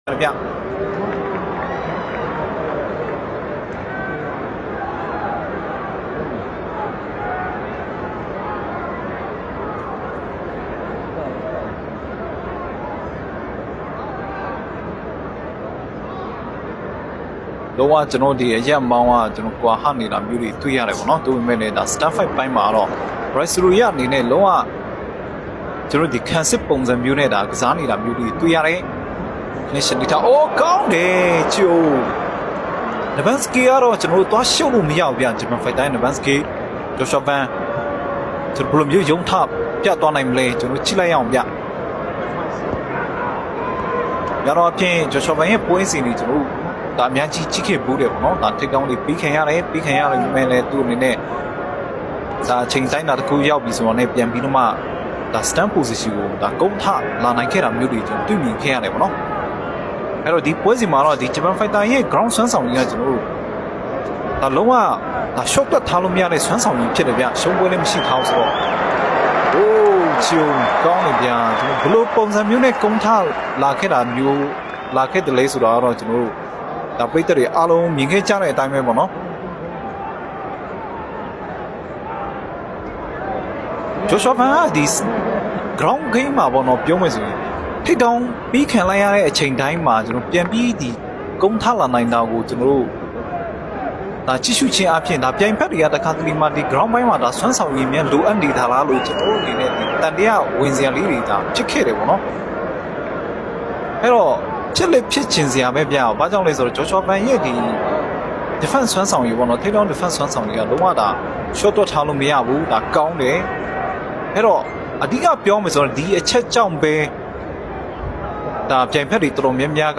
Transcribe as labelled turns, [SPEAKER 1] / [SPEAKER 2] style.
[SPEAKER 1] ဗျလောကကျွန်တော်ဒီအရက်မောင်းကကျွန်တော်ကွာဟနေတာမျိုးတွေတွေ့ရတယ်ပေါ့နော်ဒါပေမဲ့လည်းဒါ Star Fight ပိုင်းမှာတော့ Restaurant အနေနဲ့လောကကျွန်တော်ဒီခံစစ်ပုံစံမျိုးနဲ့ဒါကစားနေတာမျိုးတွေတွေ့ရတယ် Nation ဒီထားအိုးကောင်းတယ်ကျိုး Levansky ကတော့ကျွန်တော်တို့သွားရှုပ်လို့မရဘူးဗျဂျမန်ဖိုက်တိုင်း Levansky ဂျိုရှော့ဗန်ကျွန်တော်ဘယ်လိုမျိုးရုံထပြတ်သွားနိုင်မလဲကျွန်တော်ကြည့်လိုက်ရအောင်ဗျရတော့အပြင်ဂျိုရှော့ဗန်ရဲ့ပွဲစဉ်တွေကျွန်တော်ဒါအများကြီးကြည့်ခဲ့ဘူးတယ်ပေါ့နော်ဒါထိကောင်းလေးပြီးခံရတယ်ပြီးခံရတယ်မဲ့လည်းသူ့အနေနဲ့ဒါချိန်တိုင်းတာတစ်ခုရောက်ပြီဆိုတော့ねပြန်ပြီးတော့မှဒါ stand position ကိုဒါကုန်းထလာနိုင်ခဲ့တာမျိုးတွေကျွန်တော်တွေ့မြင်ခဲ့ရတယ်ပေါ့နော်အဲ့တော့ဒီပွဲစဉ်မှာတော့ဒီ Japan Fighter ရဲ့ ground ဆွမ်းဆောင်ကြီးကကျွန်တော်တို့ဒါလုံးဝဒါ shot တက်ထားလို့မရတဲ့ဆွမ်းဆောင်ကြီးဖြစ်တယ်ဗျရှုံးပွဲလည်းမရှိထားဘူးဆိုတော့အိုးချူကောင်းတယ်ဗျကျွန်တော်ဘလို့ပုံစံမျိုးနဲ့ကုန်းထလာခဲ့တာမျိုးလာခဲ့တယ်လေဆိုတော့ကျွန်တော်တို့ဒါပိတ်တွေအားလုံးမြင်ခဲ့ကြတဲ့အတိုင်းပဲပေါ့နော်ဂျိုရှော့ဗန်ကဒီ ground game မှာပေါ့နော်ပြောမယ်ဆိုရင်ထိတောင်ပြီးခံလိုက်ရတဲ့အချိန်တိုင်းမှာကျွန်တော်ပြန်ပြီးဒီကုန်းထလာနိုင်တာကိုကျွန်တော်တို့ဒါကြည့်ရှုခြင်းအပြင်ဒါပြိုင်ဖက်တွေကတခါတလေမှဒီ ground ပိုင်းမှာဒါဆွမ်းဆောင်ရည်များလိုအပ်နေတာလားလို့ကျွန်တော်တို့အနေနဲ့ဒီတန်တရားဝင်စရာလေးတွေဒါဖြစ်ခဲ့တယ်ပေါ့နော်အဲ့တော့ဖြစ်လေဖြစ်ချင်စရာပဲဗျာဘာကြောင့်လဲဆိုတော့ဂျိုရှော့ဗန်ရဲ့ဒီ defense ဆွမ်းဆောင်ရည်ပေါ့နော်ထိတောင် defense ဆွမ်းဆောင်ရည်ကလုံးဝဒါ short တော့ထားလို့မရဘူးဒါကောင်းတယ်အဲ့တော့အဓိကပြောမယ်ဆိုတော့ဒီအချက်ကြောင့်ပဲဒါပြိုင်ဖက်တွေတော်တော်များများက